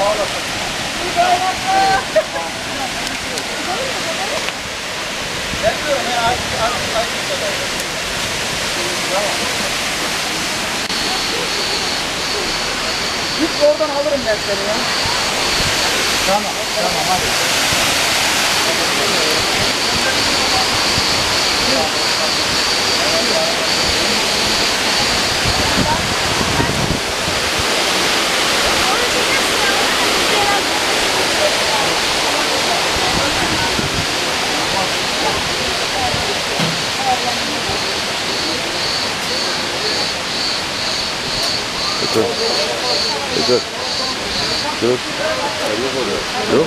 olasın. İyi bayramlar. Ben diyorum ya az kadar. Tamam. Git oradan alırım ben seni ya. Tamam hadi. Dur. Dur. Dur. Yok. Yok.